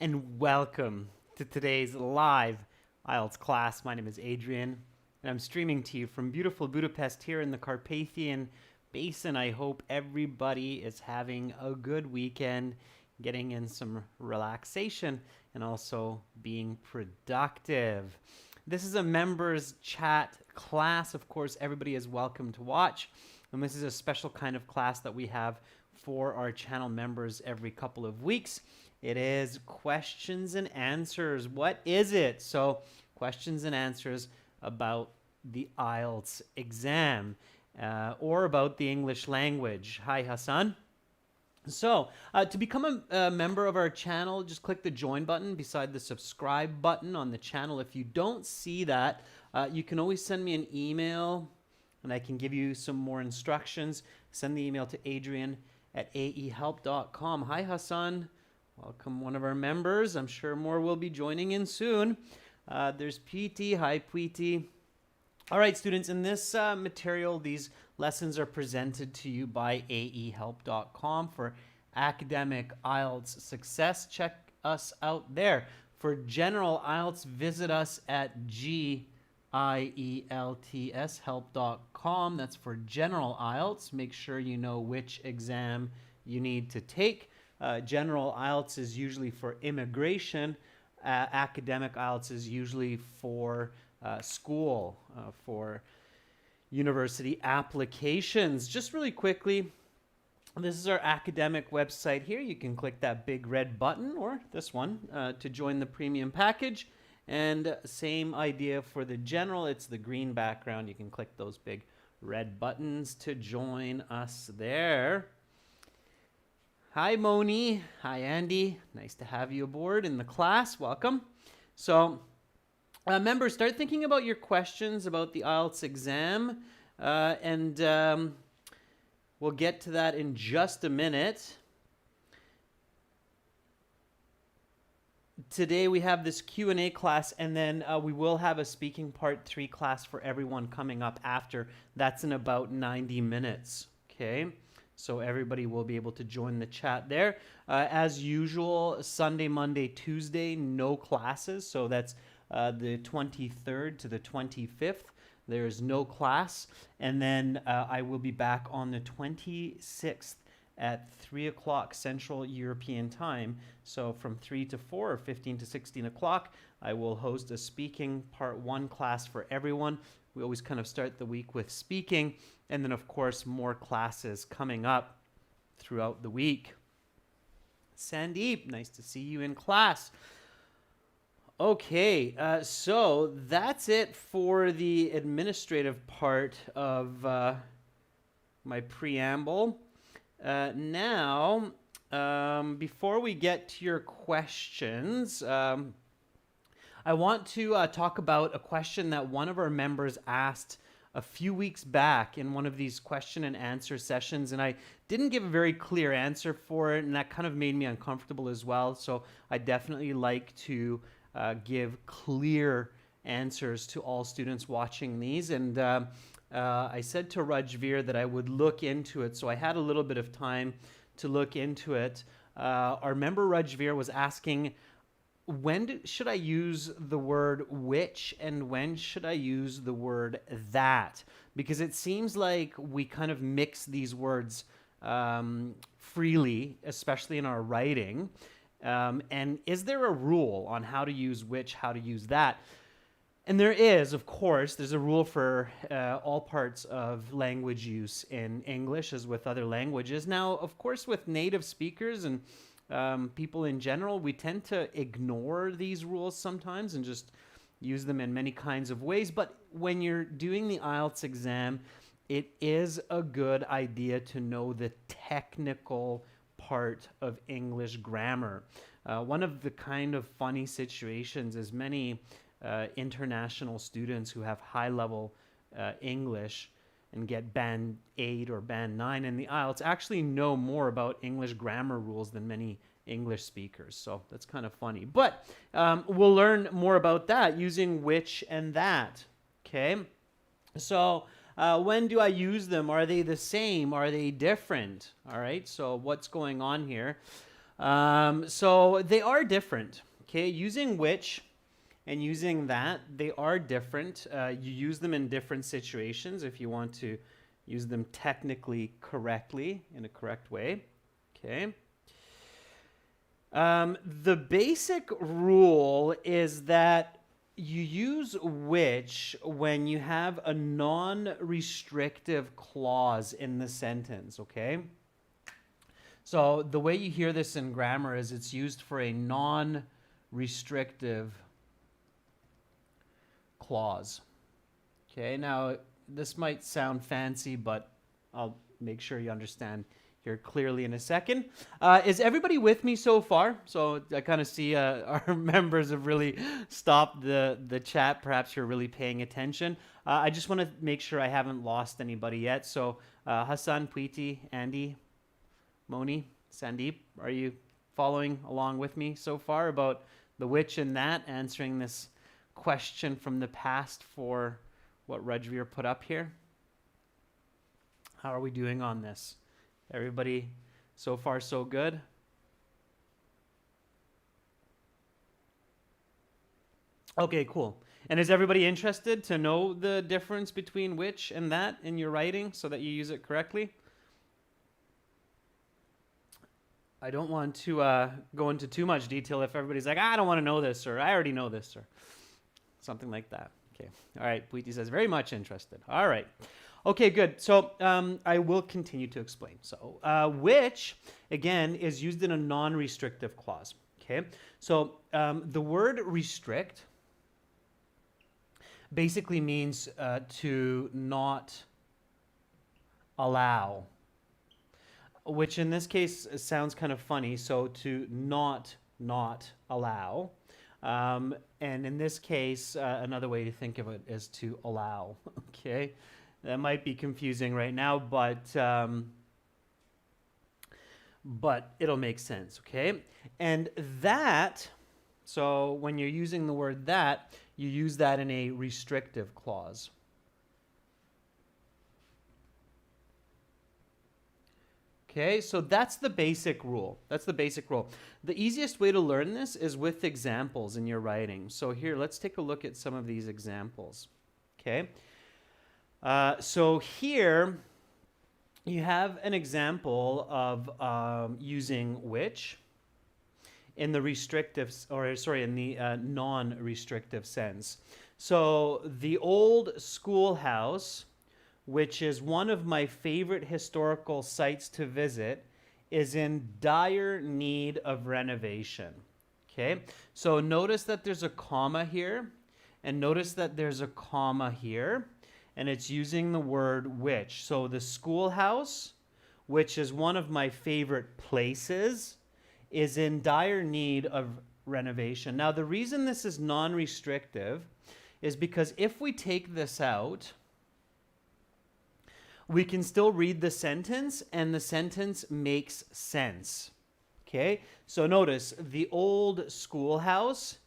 and welcome to today's live IELTS class. My name is Adrian, and I'm streaming to you from beautiful Budapest here in the Carpathian Basin. I hope everybody is having a good weekend, getting in some relaxation, and also being productive. This is a members chat class. Of course, everybody is welcome to watch, and this is a special kind of class that we have for our channel members every couple of weeks. It is questions and answers. What is it? So, questions and answers about the IELTS exam or about the English language. Hi, Hassan. So, to become a member of our channel, just click the join button beside the subscribe button on the channel. If you don't see that, you can always send me an email and I can give you some more instructions. Send the email to adrian@aehelp.com. Hi, Hassan. Welcome, one of our members. I'm sure more will be joining in soon. There's PT. Hi, PT. All right, students, in this material, these lessons are presented to you by aehelp.com for academic IELTS success. Check us out there. For general IELTS, visit us at gielts help.com. That's for general IELTS. Make sure you know which exam you need to take. General IELTS is usually for immigration. Academic IELTS is usually for school, for university applications. Just really quickly, this is our academic website here. You can click that big red button or this one to join the premium package. And same idea for the general. It's the green background. You can click those big red buttons to join us there. Hi, Moni. Hi, Andy. Nice to have you aboard in the class. Welcome. So, members, start thinking about your questions about the IELTS exam, and we'll get to that in just a minute. Today we have this Q&A class, and then we will have a speaking part 3 class for everyone coming up after. That's in about 90 minutes, okay? So everybody will be able to join the chat there. As usual, Sunday, Monday, Tuesday, no classes. So that's the 23rd to the 25th. There's no class. And then I will be back on the 26th at 3 o'clock Central European Time. So from 3 to 4 or 15 to 16 o'clock, I will host a speaking part 1 class for everyone. We always kind of start the week with speaking, and then of course more classes coming up throughout the week. Sandeep, nice to see you in class. Okay, so that's it for the administrative part of my preamble. Now, before we get to your questions, I want to talk about a question that one of our members asked a few weeks back in one of these question and answer sessions, and I didn't give a very clear answer for it, and that kind of made me uncomfortable as well. So I definitely like to give clear answers to all students watching these. And I said to Rajveer that I would look into it, so I had a little bit of time to look into it. Our member Rajveer was asking, when should I use the word which and when should I use the word that? Because it seems like we kind of mix these words freely, especially in our writing. And is there a rule on how to use which, how to use that? And there is, of course, there's a rule for all parts of language use in English as with other languages. Now, of course, with native speakers and people in general, we tend to ignore these rules sometimes and just use them in many kinds of ways. But when you're doing the IELTS exam, it is a good idea to know the technical part of English grammar. One of the kind of funny situations is many international students who have high-level English and get band 8 or band 9 in the IELTS actually know more about English grammar rules than many English speakers. So that's kind of funny. But we'll learn more about that using which and that. Okay? So when do I use them? Are they the same? Are they different? All right, so what's going on here? So they are different. Okay, using which and using that, they are different. You use them in different situations if you want to use them technically correctly, in a correct way. Okay. The basic rule is that you use which when you have a non-restrictive clause in the sentence, okay? So the way you hear this in grammar is it's used for a non-restrictive clause. Okay, now this might sound fancy, but I'll make sure you understand here clearly in a second. Is everybody with me so far? So I kind of see our members have really stopped the chat. Perhaps you're really paying attention. I just want to make sure I haven't lost anybody yet. So Hassan, Preeti, Andy, Moni, Sandeep, are you following along with me so far about the which and that, answering this question from the past for what Rajveer put up here? How are we doing on this? Everybody so far so good? Okay, cool. And is everybody interested to know the difference between which and that in your writing so that you use it correctly? I don't want to go into too much detail if everybody's like, I don't want to know this, or I already know this, or something like that. Okay. All right. Preeti says, very much interested. All right. Okay, good. So I will continue to explain. So which, again, is used in a non-restrictive clause. Okay. So the word restrict basically means to not allow, which in this case sounds kind of funny. So to not allow. And in this case, another way to think of it is to allow. Okay. That might be confusing right now, but it'll make sense, okay? And that, so when you're using the word that, you use that in a restrictive clause. Okay, so that's the basic rule. That's the basic rule. The easiest way to learn this is with examples in your writing. So here, let's take a look at some of these examples, okay? So here you have an example of using which in the restrictive, or sorry, in the non-restrictive sense. So the old schoolhouse, which is one of my favorite historical sites to visit, is in dire need of renovation. Okay, so notice that there's a comma here, and notice that there's a comma here. And it's using the word which. So the schoolhouse, which is one of my favorite places, is in dire need of renovation. Now, the reason this is non-restrictive is because if we take this out, we can still read the sentence and the sentence makes sense. Okay? So notice, the old schoolhouse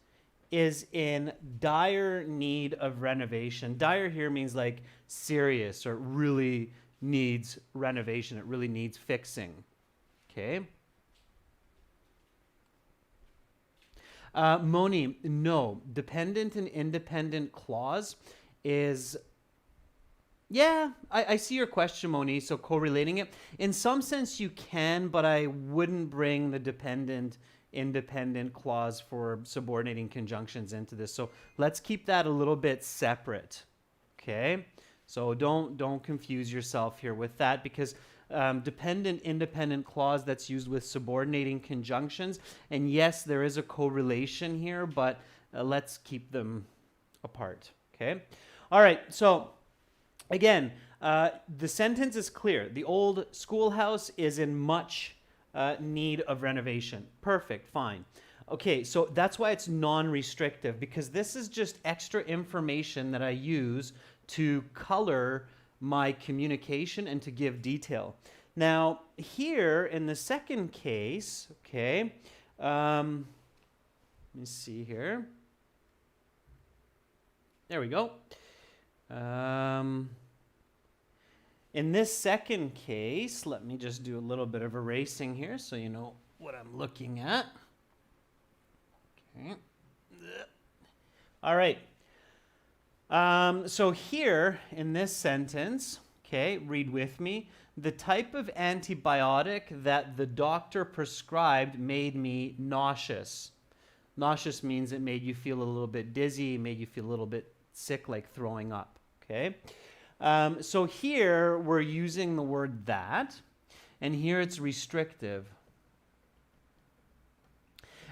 is in dire need of renovation. Dire here means like serious, or really needs renovation. It really needs fixing. Okay. Moni, no. Dependent and independent clause is, yeah, I see your question, Moni. So correlating it. In some sense you can, but I wouldn't bring the dependent independent clause for subordinating conjunctions into this. So let's keep that a little bit separate. Okay? So don't confuse yourself here with that, because dependent independent clause, that's used with subordinating conjunctions. And yes, there is a correlation here, but let's keep them apart. Okay? All right. So again, the sentence is clear. The old schoolhouse is in much need of renovation. Perfect, fine. Okay, so that's why it's non-restrictive, because this is just extra information that I use to color my communication and to give detail. Now, here in the second case, okay, let me see here. There we go. In this second case, let me just do a little bit of erasing here so you know what I'm looking at. Okay. All right. So here in this sentence, okay, read with me. The type of antibiotic that the doctor prescribed made me nauseous. Nauseous means it made you feel a little bit dizzy, made you feel a little bit sick, like throwing up, okay? So here we're using the word that, and here it's restrictive.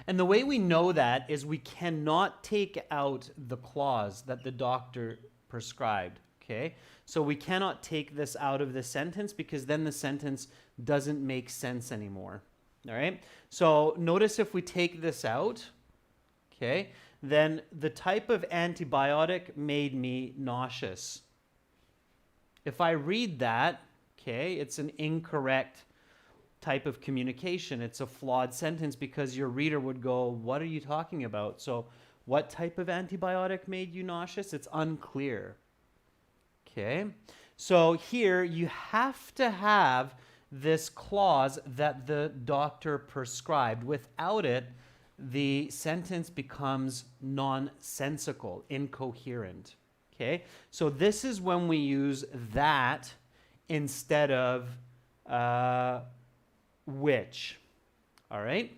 And the way we know that is we cannot take out the clause that the doctor prescribed, okay? So we cannot take this out of the sentence because then the sentence doesn't make sense anymore, all right? So notice if we take this out, okay, then the type of antibiotic made me nauseous. If I read that, okay, it's an incorrect type of communication. It's a flawed sentence because your reader would go, what are you talking about? So what type of antibiotic made you nauseous? It's unclear. Okay, so here you have to have this clause that the doctor prescribed. Without it, the sentence becomes nonsensical, incoherent. Okay, so this is when we use that instead of which. All right,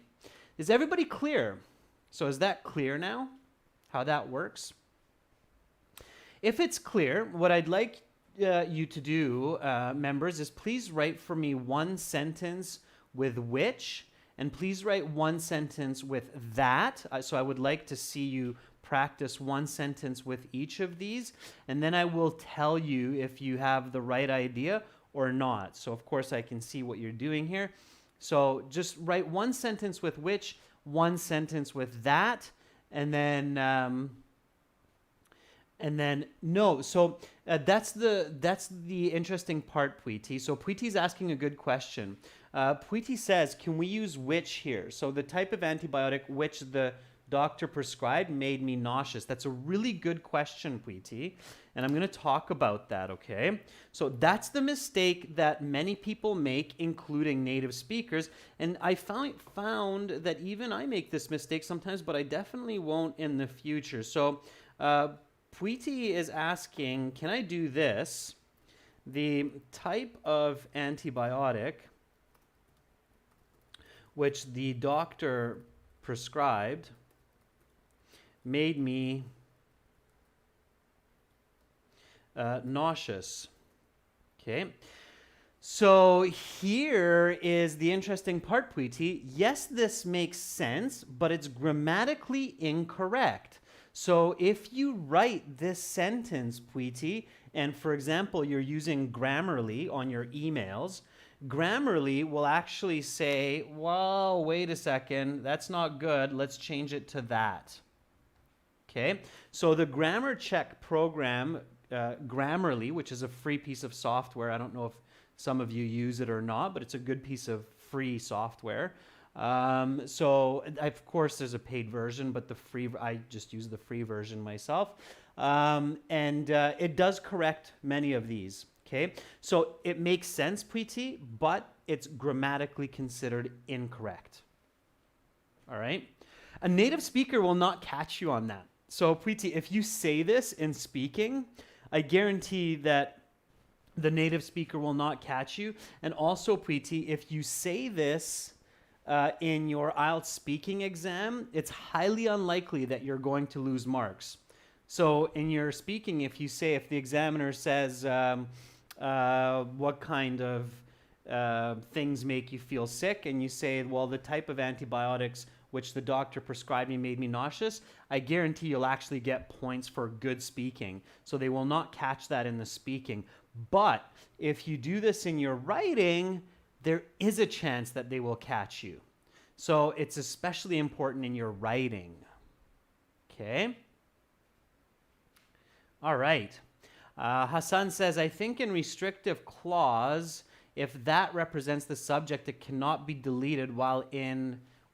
is everybody clear? So is that clear now, how that works? If it's clear, what I'd like you to do, members, is please write for me one sentence with which, and please write one sentence with that. So I would like to see you practice one sentence with each of these, and then I will tell you if you have the right idea or not. So of course I can see what you're doing here. So just write one sentence with which, one sentence with that, and then no. So that's the interesting part, Preeti. So Preeti's asking a good question. Preeti says, can we use which here? So the type of antibiotic which the doctor prescribed made me nauseous. That's a really good question, Preeti. And I'm going to talk about that, okay? So that's the mistake that many people make, including native speakers. And I found that even I make this mistake sometimes, but I definitely won't in the future. So Preeti is asking, can I do this? The type of antibiotic which the doctor prescribed made me nauseous. Okay. So here is the interesting part, Preeti. Yes, this makes sense, but it's grammatically incorrect. So if you write this sentence, Preeti, and for example, you're using Grammarly on your emails, Grammarly will actually say, well, wait a second, that's not good. Let's change it to that. Okay, so the grammar check program, Grammarly, which is a free piece of software. I don't know if some of you use it or not, but it's a good piece of free software. So of course there's a paid version, but I just use the free version myself. It does correct many of these. Okay, so it makes sense, Preeti, but it's grammatically considered incorrect. All right, a native speaker will not catch you on that. So Preeti, if you say this in speaking, I guarantee that the native speaker will not catch you. And also, Preeti, if you say this in your IELTS speaking exam, it's highly unlikely that you're going to lose marks. So in your speaking, if the examiner says, what kind of things make you feel sick, and you say, well, the type of antibiotics which the doctor prescribed me made me nauseous, I guarantee you'll actually get points for good speaking. So they will not catch that in the speaking. But if you do this in your writing, there is a chance that they will catch you. So it's especially important in your writing. Okay? All right. Hassan says, I think in restrictive clause, if that represents the subject, it cannot be deleted, while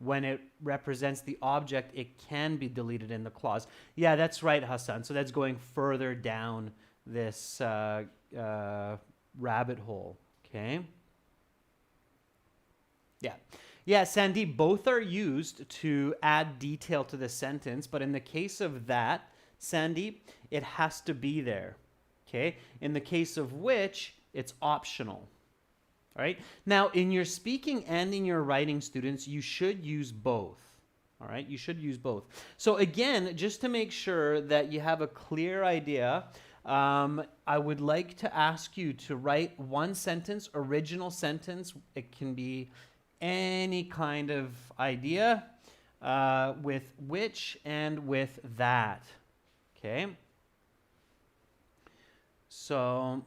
when it represents the object, it can be deleted in the clause. Yeah, that's right, Hassan. So that's going further down this rabbit hole, okay? Yeah, Sandeep, both are used to add detail to the sentence, but in the case of that, Sandeep, it has to be there. Okay? In the case of which, it's optional. All right? Now, in your speaking and in your writing, students, you should use both. All right? You should use both. So again, just to make sure that you have a clear idea, I would like to ask you to write one sentence, original sentence. It can be any kind of idea with which and with that. Okay? So,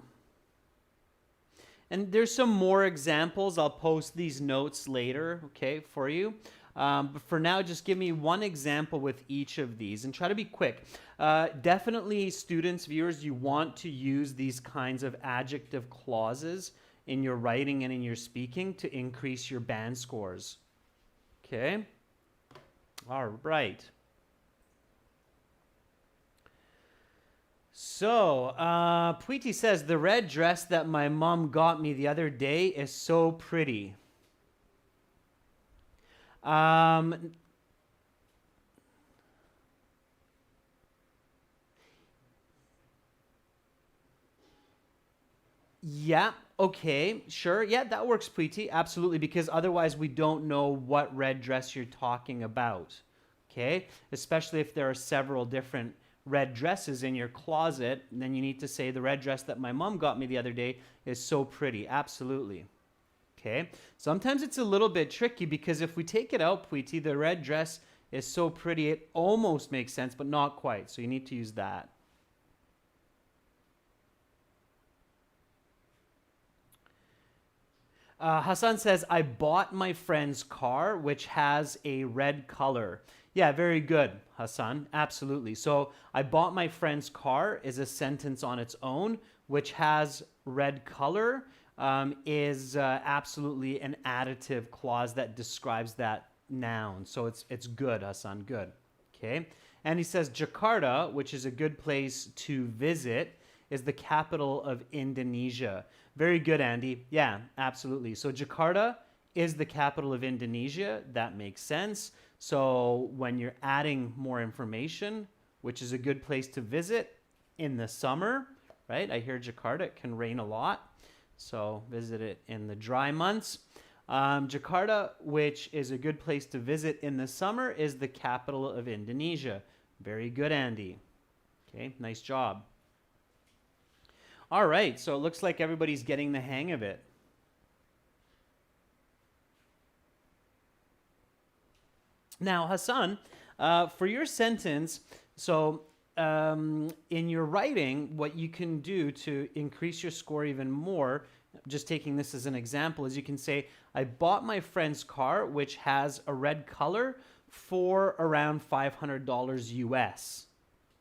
and there's some more examples. I'll post these notes later, okay, for you. But for now, just give me one example with each of these and try to be quick. Definitely, students, viewers, you want to use these kinds of adjective clauses in your writing and in your speaking to increase your band scores. Okay? All right. So, Preeti says, the red dress that my mom got me the other day is so pretty. Yeah, okay, sure. Yeah, that works, Preeti. Absolutely, because otherwise we don't know what red dress you're talking about. Okay? Especially if there are several different red dresses in your closet, then you need to say the red dress that my mom got me the other day is so pretty. Absolutely. Okay? Sometimes it's a little bit tricky because if we take it out, Preeti, the red dress is so pretty, it almost makes sense, but not quite. So you need to use that. Hassan says, I bought my friend's car, which has a red color. Yeah, very good, Hassan. Absolutely. So I bought my friend's car is a sentence on its own, which has red color, is absolutely an additive clause that describes that noun. So it's good, Hassan, good. Okay. And he says, Jakarta, which is a good place to visit, is the capital of Indonesia. Very good, Andy. Yeah, absolutely. So Jakarta is the capital of Indonesia. That makes sense. So when you're adding more information, which is a good place to visit in the summer, right? I hear Jakarta, it can rain a lot. So visit it in the dry months. Jakarta, which is a good place to visit in the summer, is the capital of Indonesia. Very good, Andy. Okay, nice job. All right, so it looks like everybody's getting the hang of it. Now, Hassan, for your sentence, so in your writing, what you can do to increase your score even more, just taking this as an example, is you can say, I bought my friend's car, which has a red color, for around $500 US.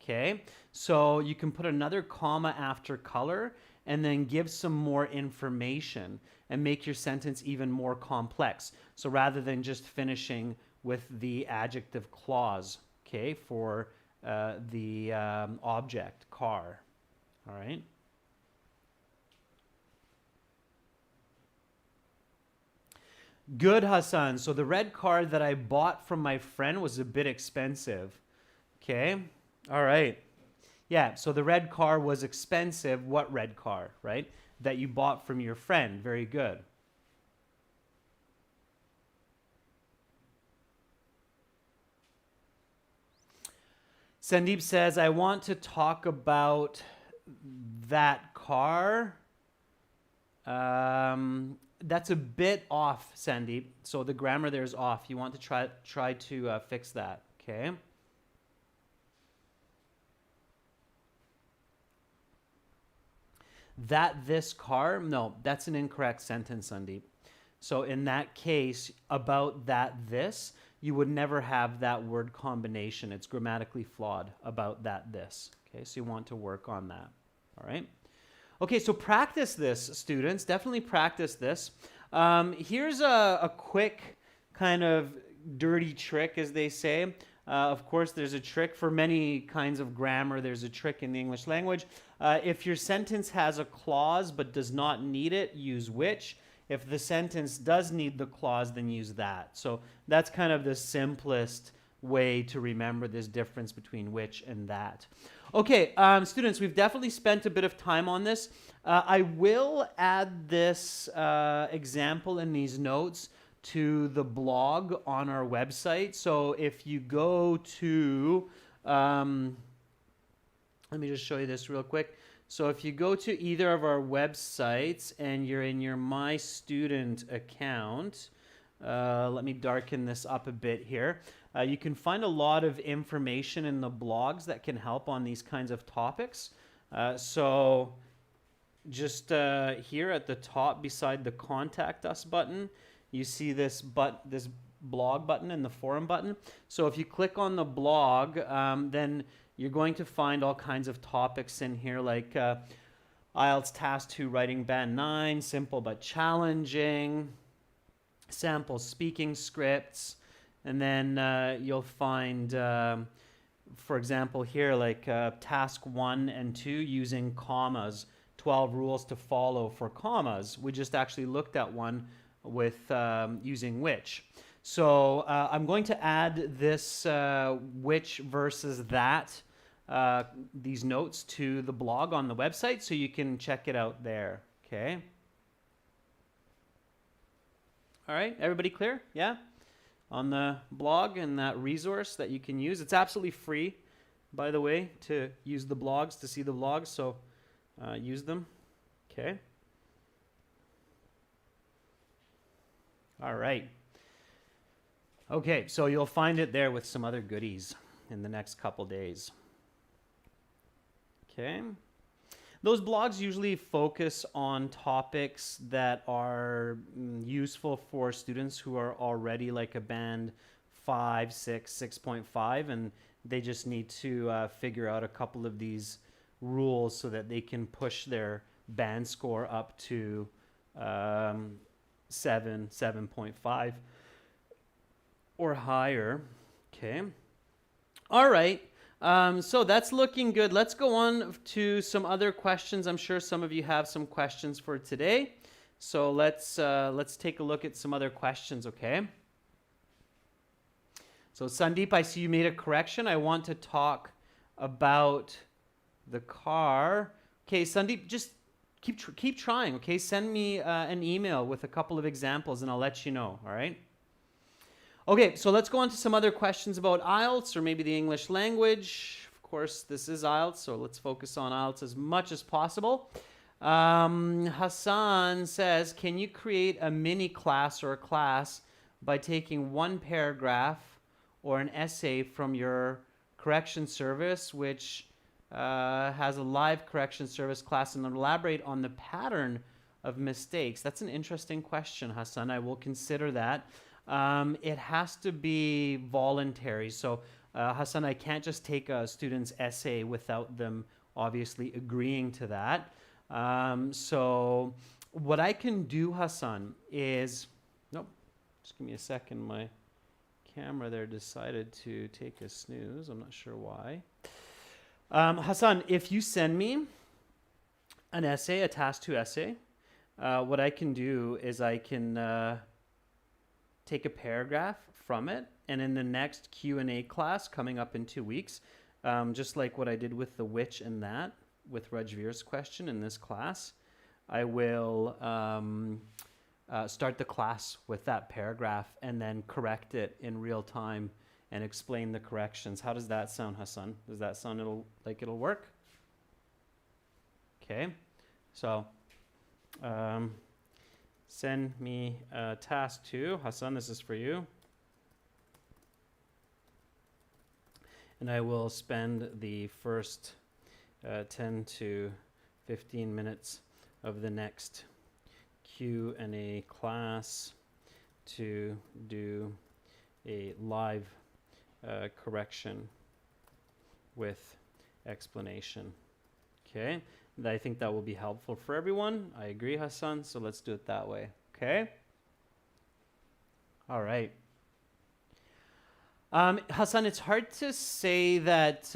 Okay, so you can put another comma after color and then give some more information and make your sentence even more complex. So rather than just finishing with the adjective clause, okay, for the object, car. All right. Good, Hassan. So the red car that I bought from my friend was a bit expensive. Okay. All right. Yeah, so the red car was expensive. What red car, right? That you bought from your friend. Very good. Sandeep says, I want to talk about that car. That's a bit off, Sandeep. So the grammar there is off. You want to try to fix that, okay? That this car, no, that's an incorrect sentence, Sandeep. So in that case, about that this, you would never have that word combination. It's grammatically flawed, about that this. Okay, so you want to work on that. All right. Okay, so practice this, students. Definitely practice this. Here's a quick kind of dirty trick, as they say. Of course, there's a trick for many kinds of grammar. There's a trick in the English language. If your sentence has a clause but does not need it, use which. If the sentence does need the clause, then use that. So that's kind of the simplest way to remember this difference between which and that. Okay, students, we've definitely spent a bit of time on this. I will add this example in these notes to the blog on our website. So if you go to, let me just show you this real quick. So if you go to either of our websites and you're in your My Student account, let me darken this up a bit here. You can find a lot of information in the blogs that can help on these kinds of topics. So just here at the top beside the Contact Us button, you see this blog button and the forum button. So if you click on the blog, then you're going to find all kinds of topics in here like IELTS Task 2 Writing Band 9, Simple but Challenging, sample speaking scripts, and then you'll find, for example, here like Task 1 and 2 using commas, 12 rules to follow for commas. We just actually looked at one with using which. So I'm going to add this which versus that, these notes to the blog on the website so you can check it out there. Okay. All right, everybody clear? Yeah? On the blog and that resource that you can use. It's absolutely free, by the way, to use the blogs, to see the vlogs, so use them. Okay. All right. Okay, so you'll find it there with some other goodies in the next couple days. Okay. Those blogs usually focus on topics that are useful for students who are already like a band 5, 6, 6.5, and they just need to figure out a couple of these rules so that they can push their band score up to 7, 7.5 or higher. Okay. All right. So that's looking good. Let's go on to some other questions. I'm sure some of you have some questions for today. So let's take a look at some other questions, okay? So Sandeep, I see you made a correction. I want to talk about the car. Okay, Sandeep, just keep trying, okay? Send me an email with a couple of examples and I'll let you know, all right? Okay, so let's go on to some other questions about IELTS or maybe the English language. Of course, this is IELTS, so let's focus on IELTS as much as possible. Hassan says, can you create a mini class or a class by taking one paragraph or an essay from your correction service, which has a live correction service class, and elaborate on the pattern of mistakes? That's an interesting question, Hassan. I will consider that. It has to be voluntary. So, Hassan, I can't just take a student's essay without them obviously agreeing to that. So what I can do, Hassan, is, nope, just give me a second. My camera there decided to take a snooze. I'm not sure why. Hassan, if you send me an essay, a task 2 essay, what I can do is I can take a paragraph from it, and in the next Q&A class coming up in 2 weeks, just like what I did with the which and that, with Rajveer's question in this class, I will start the class with that paragraph and then correct it in real time and explain the corrections. How does that sound, Hassan? Does that sound like it'll work? Okay, so send me task 2. Hassan, this is for you. And I will spend the first 10 to 15 minutes of the next Q&A class to do a live correction with explanation. Okay, and I think that will be helpful for everyone. I agree, Hassan, so let's do it that way. Okay? All right. Hassan, it's hard to say that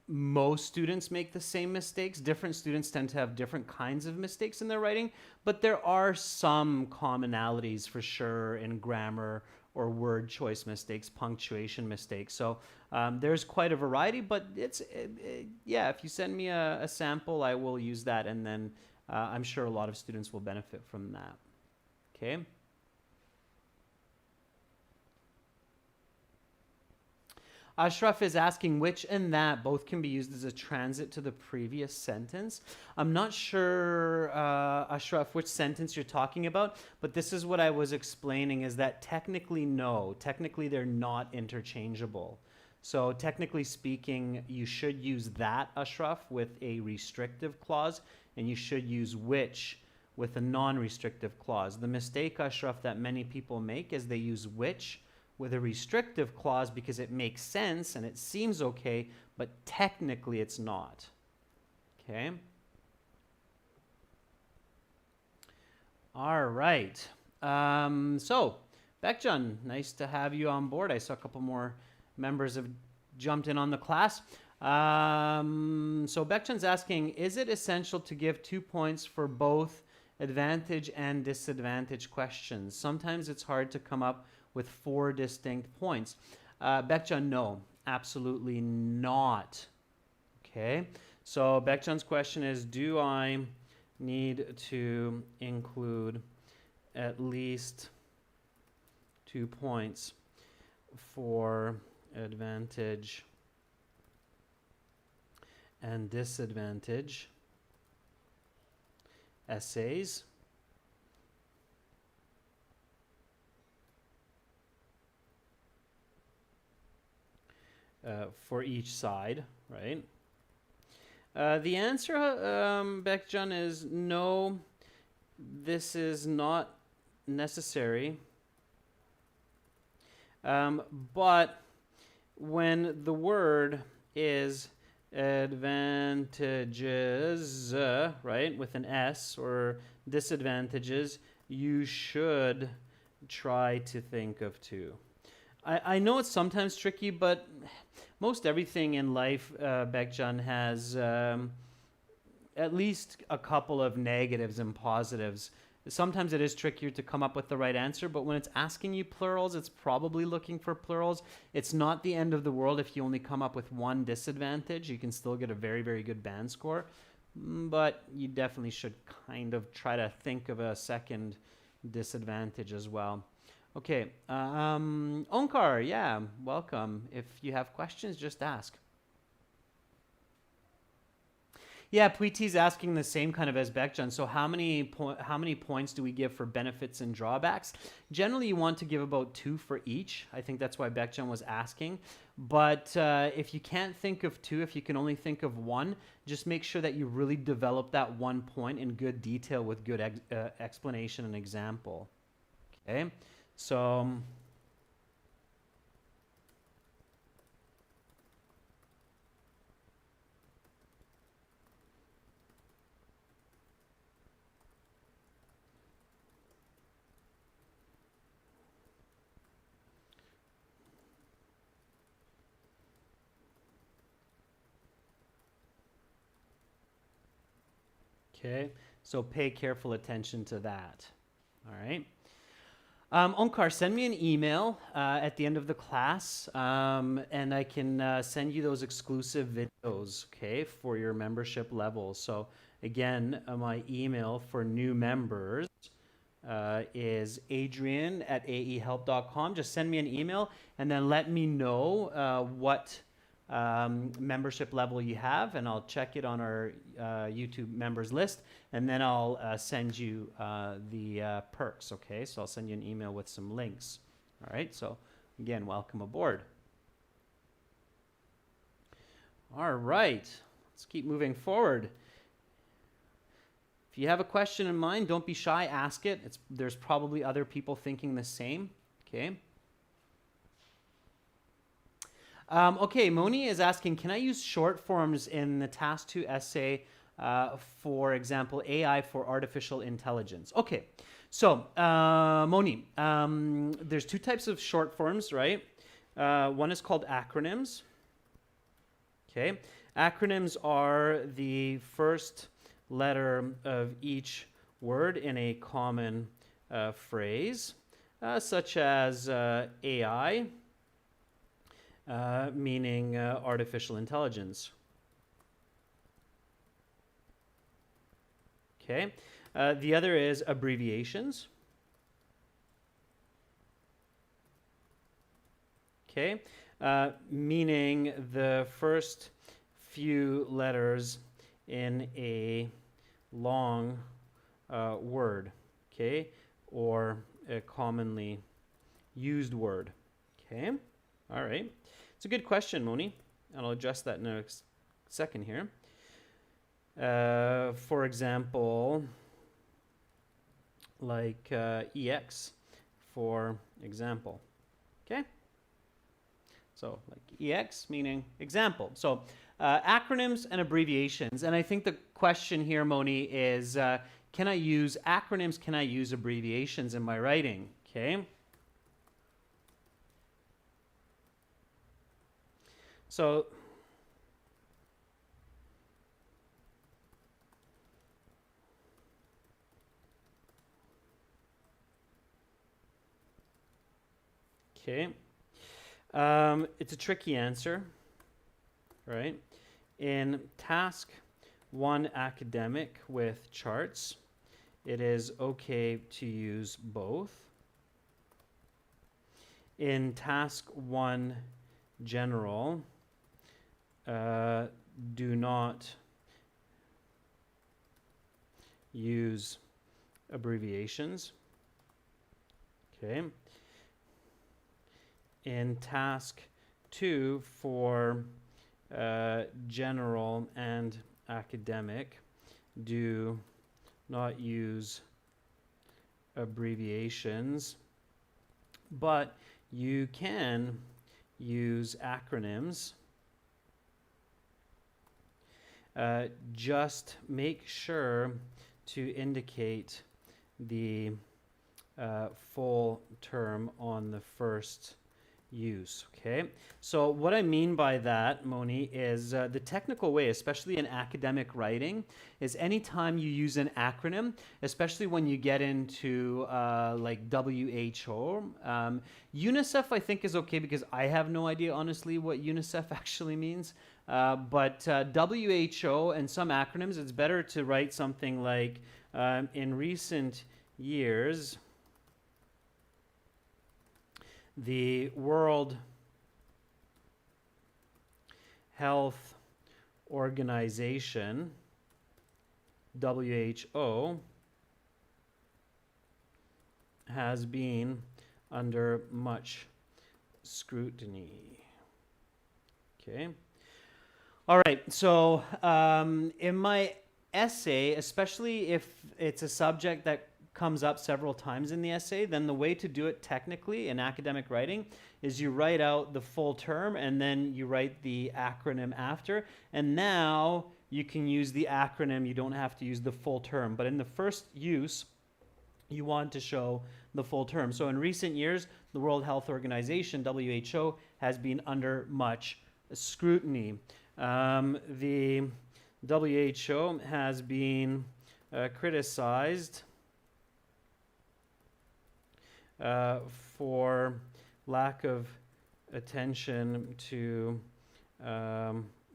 most students make the same mistakes. Different students tend to have different kinds of mistakes in their writing, but there are some commonalities for sure in grammar or word choice mistakes, punctuation mistakes. So there's quite a variety, but yeah, if you send me a sample, I will use that, and then I'm sure a lot of students will benefit from that. Okay. Ashraf is asking which and that both can be used as a transit to the previous sentence. I'm not sure, Ashraf, which sentence you're talking about, but this is what I was explaining, is that technically, no. Technically, they're not interchangeable. So technically speaking, you should use that, Ashraf, with a restrictive clause, and you should use which with a non-restrictive clause. The mistake, Ashraf, that many people make is they use which with a restrictive clause because it makes sense and it seems okay, but technically it's not. Okay? All right. So, Bekjan, nice to have you on board. I saw a couple more members have jumped in on the class. So Bekjan's asking, is it essential to give 2 points for both advantage and disadvantage questions? Sometimes it's hard to come up with 4 distinct points. Bekjan, no, absolutely not. Okay, so Bekjan's question is, do I need to include at least 2 points for advantage and disadvantage essays? For each side, right? The answer, Bekjan, is no, this is not necessary. But when the word is advantages, right, with an S, or disadvantages, you should try to think of 2. I know it's sometimes tricky, but most everything in life, Bekjan, has at least a couple of negatives and positives. Sometimes it is trickier to come up with the right answer, but when it's asking you plurals, it's probably looking for plurals. It's not the end of the world if you only come up with 1 disadvantage. You can still get a very, very good band score, but you definitely should kind of try to think of a second disadvantage as well. Okay, Onkar, yeah, welcome. If you have questions, just ask. Yeah, Preeti's asking the same kind of as Bekjan. So how many points do we give for benefits and drawbacks? Generally, you want to give about 2 for each. I think that's why Bekjan was asking. But if you can't think of 2, if you can only think of 1, just make sure that you really develop that 1 point in good detail with good explanation and example. Okay, so... Okay, so pay careful attention to that. All right. Onkar, send me an email at the end of the class, and I can send you those exclusive videos, okay, for your membership level. So again, my email for new members is adrian@aehelp.com. Just send me an email and then let me know what membership level you have, and I'll check it on our YouTube members list, and then I'll send you the perks, okay? So I'll send you an email with some links. All right, so again, welcome aboard. All right, let's keep moving forward. If you have a question in mind, don't be shy, ask it. There's probably other people thinking the same, okay? Okay, Moni is asking, can I use short forms in the task 2 essay, for example, AI for artificial intelligence? Okay, so Moni, there's 2 types of short forms, right? One is called acronyms, Okay, acronyms are the first letter of each word in a common phrase, such as AI, meaning artificial intelligence. Okay, the other is abbreviations. Okay, meaning the first few letters in a long word, okay, or a commonly used word. Okay, all right. It's a good question, Moni, and I'll address that in a second here. For example, like EX, for example. Okay? So, like EX meaning example. So, acronyms and abbreviations. And I think the question here, Moni, is can I use acronyms? Can I use abbreviations in my writing? Okay. So, okay. It's a tricky answer, right? In task 1 academic with charts, it is okay to use both. In task 1 general, do not use abbreviations. Okay. In task 2 for general and academic, do not use abbreviations, but you can use acronyms. Just make sure to indicate the full term on the first use. Okay, so what I mean by that, Moni, is the technical way, especially in academic writing, is anytime you use an acronym, especially when you get into like WHO. UNICEF I think is okay because I have no idea honestly what UNICEF actually means, but WHO and some acronyms, it's better to write something like in recent years the World Health Organization, WHO, has been under much scrutiny. Okay. All right. So in my essay, especially if it's a subject that comes up several times in the essay, then the way to do it technically in academic writing is you write out the full term and then you write the acronym after. And now you can use the acronym. You don't have to use the full term. But in the first use, you want to show the full term. So in recent years, the World Health Organization, WHO, has been under much scrutiny. The WHO has been criticized for lack of attention to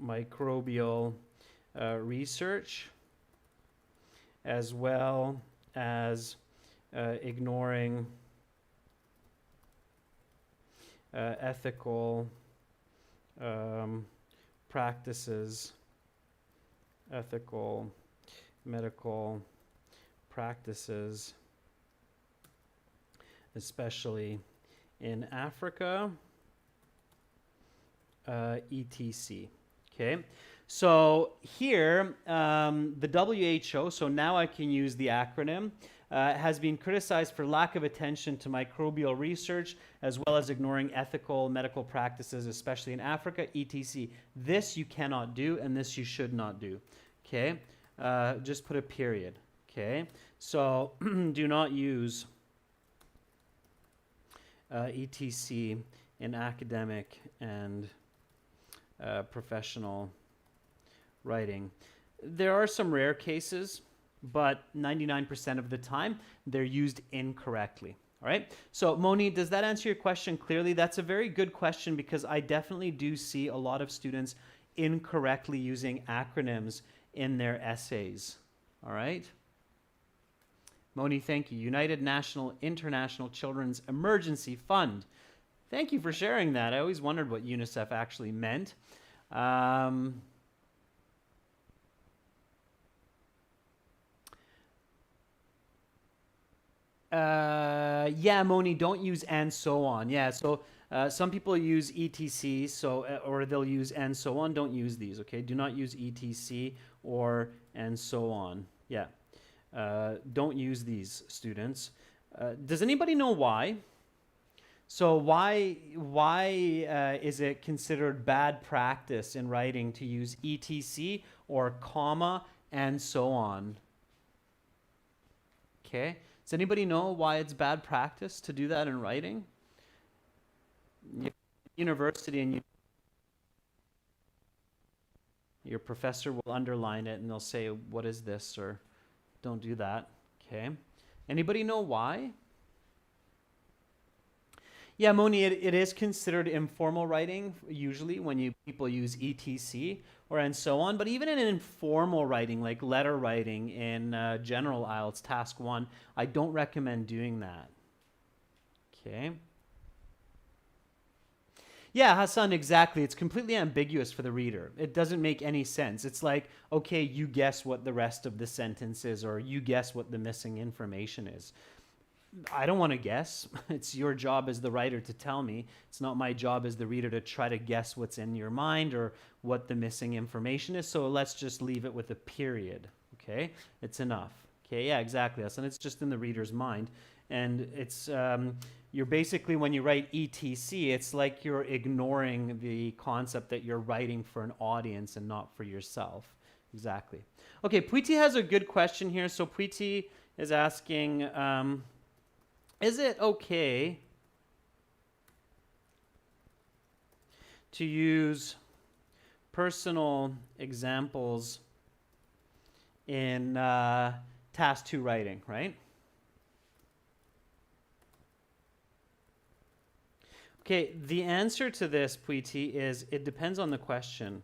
microbial research, as well as ignoring ethical practices, ethical medical practices, especially in Africa, etc. Okay, so here the WHO, so now I can use the acronym, has been criticized for lack of attention to microbial research, as well as ignoring ethical medical practices, especially in Africa, etc. This you cannot do, and this you should not do. Okay, just put a period. Okay, so do not use etc. in academic and professional writing. There are some rare cases, but 99% of the time they're used incorrectly. All right. So Moni, does that answer your question clearly? That's a very good question because I definitely do see a lot of students incorrectly using acronyms in their essays. All right. Moni, thank you. United National International Children's Emergency Fund. Thank you for sharing that. I always wondered what UNICEF actually meant. Yeah, Moni, don't use and so on. Yeah, so some people use etc, so or they'll use and so on. Don't use these, okay? Do not use etc or and so on. Yeah, don't use these, students. Does anybody know why? So why is it considered bad practice in writing to use etc or comma and so on? Okay. Does anybody know why it's bad practice to do that in writing? University and your professor will underline it and they'll say, what is this? Or don't do that. Okay. Anybody know why? Yeah, Moni, it is considered informal writing usually when people use etc or and so on. But even in informal writing, like letter writing in general IELTS Task 1, I don't recommend doing that. Okay. Yeah, Hassan, exactly. It's completely ambiguous for the reader. It doesn't make any sense. It's like, okay, you guess what the rest of the sentence is, or you guess what the missing information is. I don't want to guess. It's your job as the writer to tell me. It's not my job as the reader to try to guess what's in your mind or what the missing information is. So let's just leave it with a period. Okay? It's enough. Okay? Yeah, exactly. And it's just in the reader's mind. And it's, you're basically, when you write etc, it's like you're ignoring the concept that you're writing for an audience and not for yourself. Exactly. Okay, Preeti has a good question here. So Preeti is asking, is it okay to use personal examples in task 2 writing, right? Okay, the answer to this, Preeti, is it depends on the question.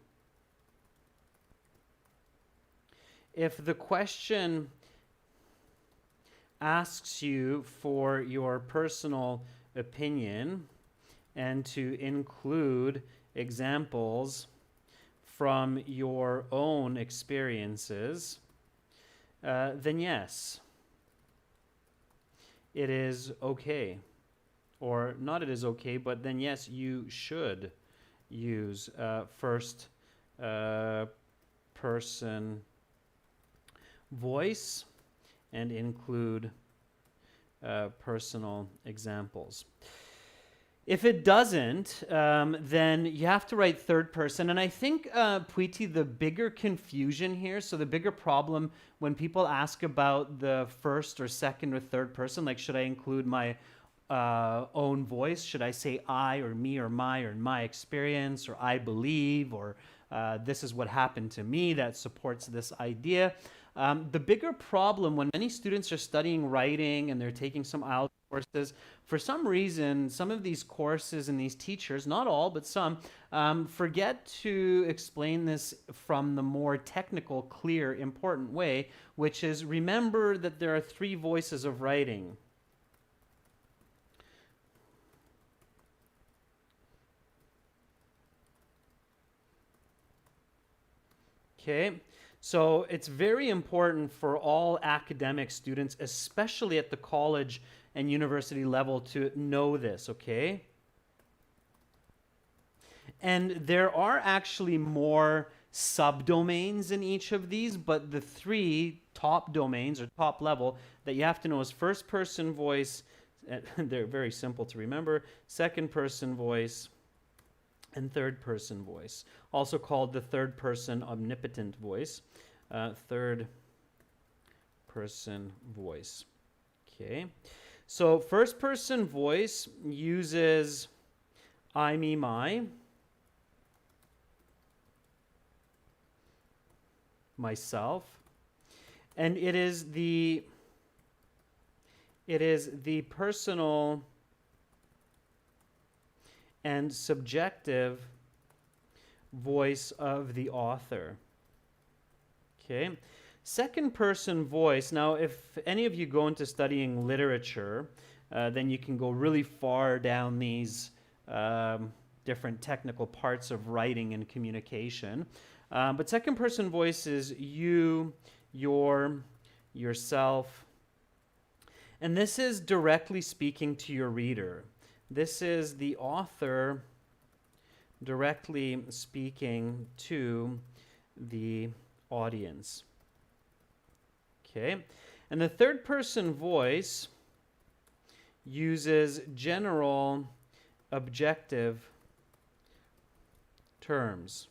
If the question asks you for your personal opinion and to include examples from your own experiences, then yes, it is okay. Or not it is okay, but then yes, you should use first person voice and include personal examples. If it doesn't, then you have to write third person. And I think, Preeti, the bigger confusion here, so the bigger problem when people ask about the first or second or third person, like should I include my own voice? Should I say I or me or my experience, or I believe, or this is what happened to me that supports this idea? The bigger problem when many students are studying writing and they're taking some IELTS courses, for some reason, some of these courses and these teachers, not all, but some, forget to explain this from the more technical, clear, important way, which is remember that there are 3 voices of writing. Okay. So it's very important for all academic students, especially at the college and university level, to know this, okay? And there are actually more subdomains in each of these, but the 3 top domains or top level that you have to know is first person voice, they're very simple to remember, second person voice, and third person voice, also called the third person omnipotent voice. Third person voice. Okay, so first person voice uses I, me, my. myself. And it is the personal and subjective voice of the author. Okay. Second person voice. Now, if any of you go into studying literature, then you can go really far down these different technical parts of writing and communication. But second person voice is you, yourself. And this is directly speaking to your reader. This is the author directly speaking to the audience. Okay. And the third person voice uses general objective terms.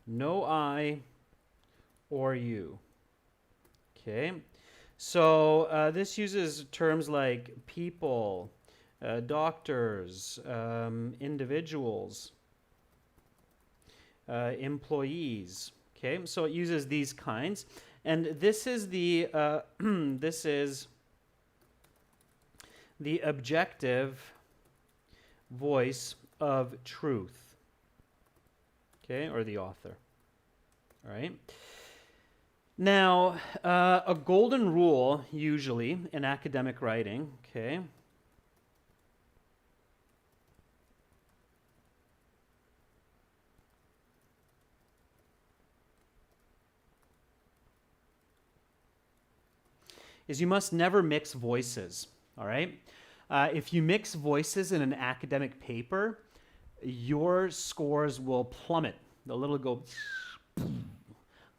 No I or you. Okay. So this uses terms like people, doctors, individuals, employees. Okay. So it uses these kinds. And this is the objective voice of truth, okay, or the author. All right. Now, a golden rule usually in academic writing, okay, is you must never mix voices, all right? If you mix voices in an academic paper, your scores will plummet. The little go,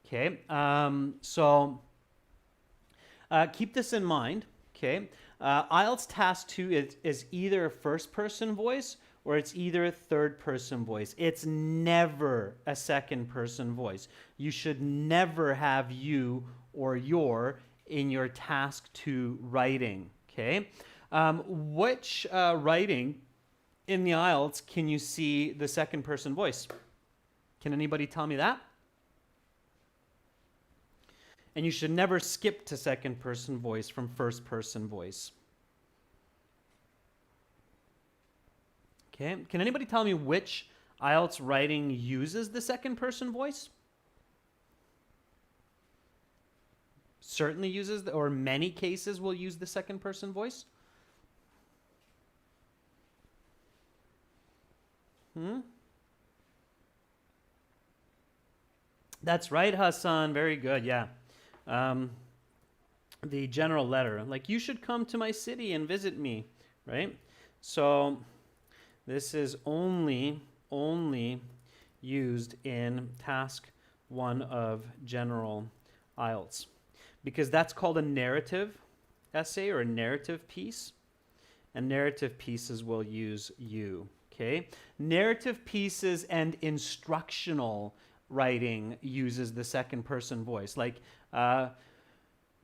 okay? So keep this in mind, okay? IELTS Task 2 is either first-person voice or it's either third-person voice. It's never a second-person voice. You should never have you or your in your Task 2 writing, okay? Which writing in the IELTS can you see the second person voice? Can anybody tell me that? And you should never skip to second person voice from first person voice. Okay, can anybody tell me which IELTS writing uses the second person voice? Certainly uses, or many cases will use the second person voice. That's right, Hassan. Very good. Yeah. The general letter, like, you should come to my city and visit me, right? So this is only used in task 1 of general IELTS, because that's called a narrative essay or a narrative piece, and narrative pieces will use you. Okay, narrative pieces and instructional writing uses the second person voice. Like,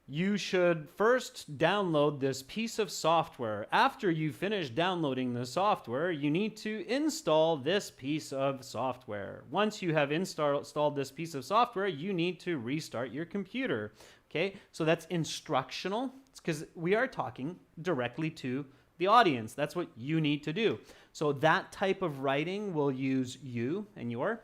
you should first download this piece of software. After you finish downloading the software, you need to install this piece of software. Once you have installed this piece of software, you need to restart your computer. Okay, so that's instructional. It's because we are talking directly to the audience. That's what you need to do. So that type of writing will use you and your,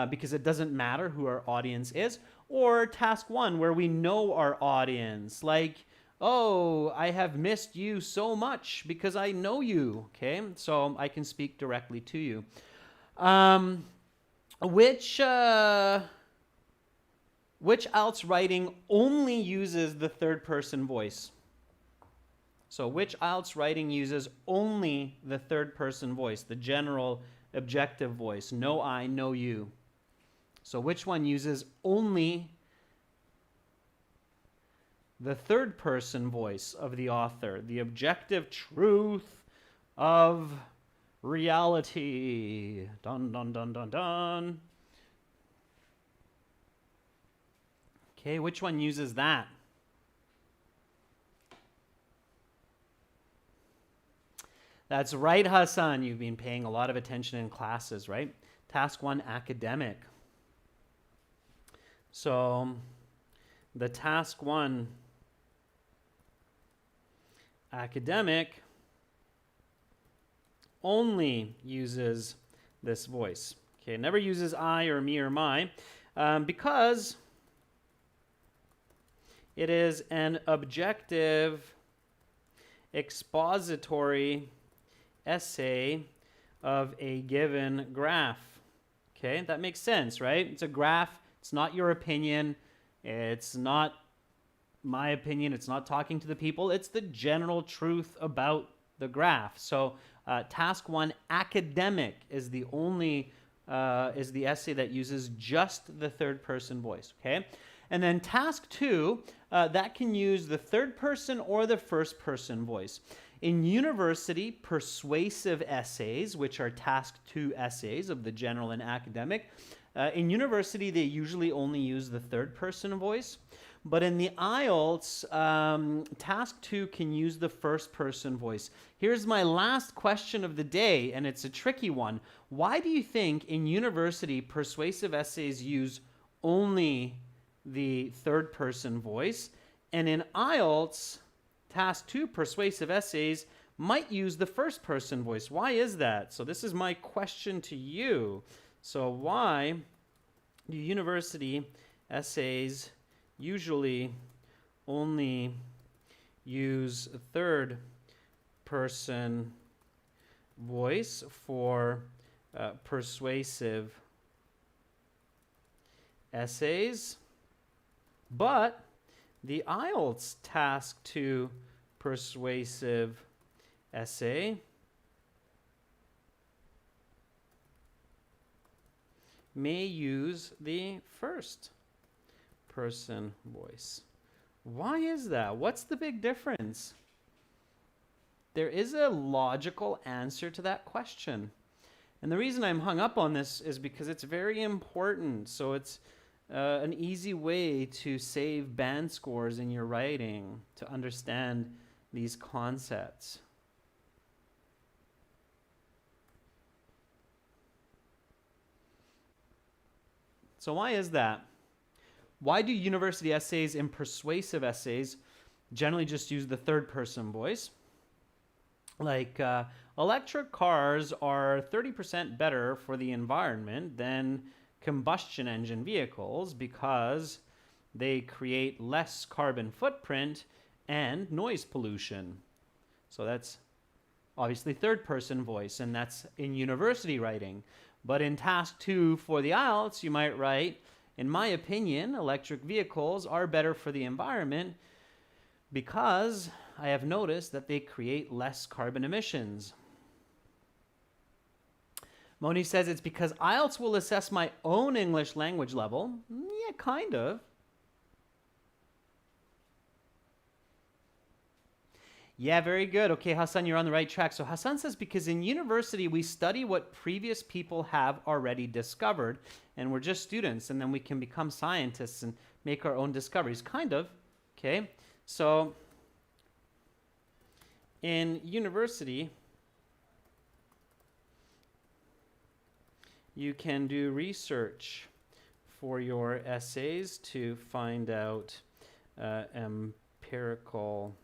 because it doesn't matter who our audience is. Or task 1, where we know our audience, like, oh, I have missed you so much because I know you, okay? So I can speak directly to you. Which IELTS writing only uses the third person voice? So which IELTS writing uses only the third person voice, the general objective voice, no I, no you? So which one uses only the third person voice of the author, the objective truth of reality? Dun, dun, dun, dun, dun. Okay, which one uses that? That's right, Hassan. You've been paying a lot of attention in classes, right? Task 1, academic. So the task 1 academic only uses this voice. Okay, never uses I or me or my, because it is an objective expository essay of a given graph. Okay, that makes sense, right? It's a graph. It's not your opinion. It's not my opinion. It's not talking to the people. It's the general truth about the graph. So task 1 academic is the only is the essay that uses just the third person voice. Okay, and then task 2 that can use the third person or the first person voice. In university persuasive essays, which are task 2 essays of the general and academic, in university they usually only use the third person voice. But in the Ielts, task 2 can use the first person voice. Here's my last question of the day, and it's a tricky one. Why do you think in university persuasive essays use only the third person voice, and in Ielts, task 2 persuasive essays might use the first person voice? Why is that? So this is my question to you. So why do university essays usually only use third person voice for persuasive essays, but the Ielts task 2 persuasive essay may use the first person voice? Why is that? What's the big difference? There is a logical answer to that question. And the reason I'm hung up on this is because it's very important. So it's an easy way to save band scores in your writing, to understand these concepts. So why is that? Why do university essays and persuasive essays generally just use the third person voice? Like electric cars are 30% better for the environment than combustion engine vehicles because they create less carbon footprint and noise pollution. So that's obviously third person voice, and that's in university writing. But in task 2 for the Ielts, you might write, in my opinion, electric vehicles are better for the environment because I have noticed that they create less carbon emissions. Moni says it's because Ielts will assess my own English language level. Yeah, kind of. Yeah, very good. Okay, Hassan, you're on the right track. So Hassan says because in university we study what previous people have already discovered, and we're just students, and then we can become scientists and make our own discoveries. Kind of. Okay, so in university, you can do research for your essays to find out empirical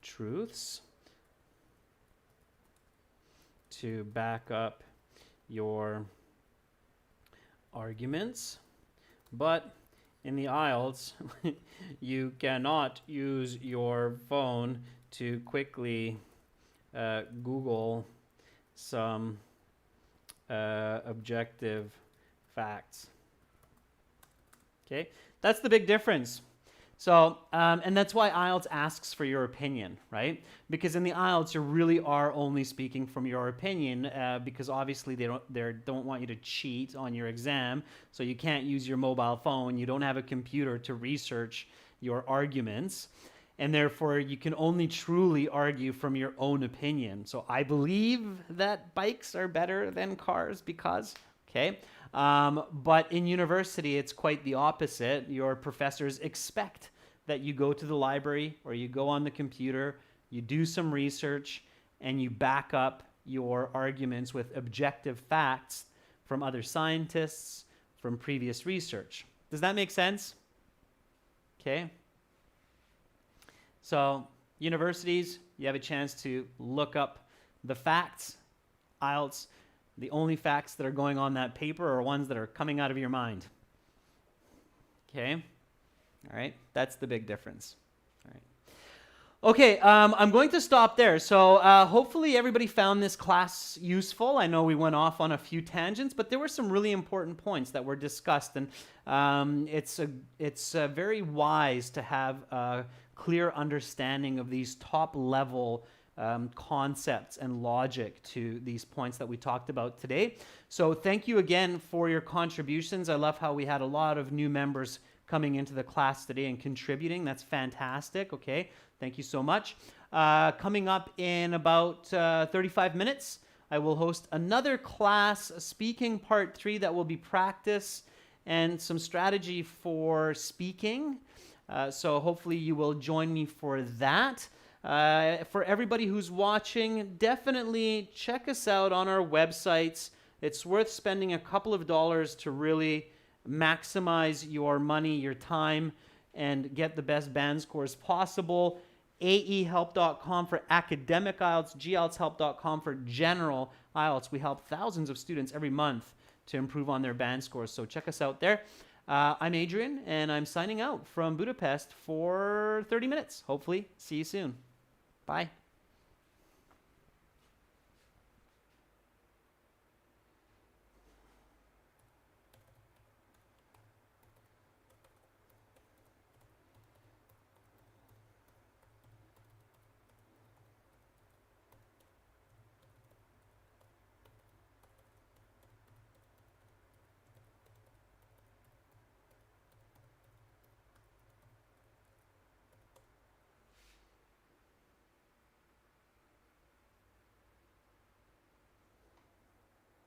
truths to back up your arguments. But in the Ielts, you cannot use your phone to quickly Google some objective facts. Okay, that's the big difference. So, and that's why Ielts asks for your opinion, right? Because in the Ielts, you really are only speaking from your opinion, because obviously they don't want you to cheat on your exam, so you can't use your mobile phone. You don't have a computer to research your arguments, and therefore you can only truly argue from your own opinion. So I believe that bikes are better than cars because, okay? But in university, it's quite the opposite. Your professors expect that you go to the library or you go on the computer, you do some research, and you back up your arguments with objective facts from other scientists, from previous research. Does that make sense? Okay. So universities, you have a chance to look up the facts. IELTS, the only facts that are going on that paper are ones that are coming out of your mind. Okay? All right? That's the big difference. All right. Okay, I'm going to stop there. So hopefully everybody found this class useful. I know we went off on a few tangents, but there were some really important points that were discussed, and it's very wise to have a clear understanding of these top-level concepts and logic to these points that we talked about today. So thank you again for your contributions. I love how we had a lot of new members coming into the class today and contributing. That's fantastic. Okay, thank you so much. Coming up in about 35 minutes, I will host another class, speaking part 3, that will be practice and some strategy for speaking. So hopefully you will join me for that. For everybody who's watching, definitely check us out on our websites. It's worth spending a couple of dollars to really maximize your money, your time, and get the best band scores possible. aehelp.com for academic IELTS, gltshelp.com for general IELTS. We help thousands of students every month to improve on their band scores, so check us out there. I'm Adrian, and I'm signing out from Budapest for 30 minutes. Hopefully, see you soon. Bye.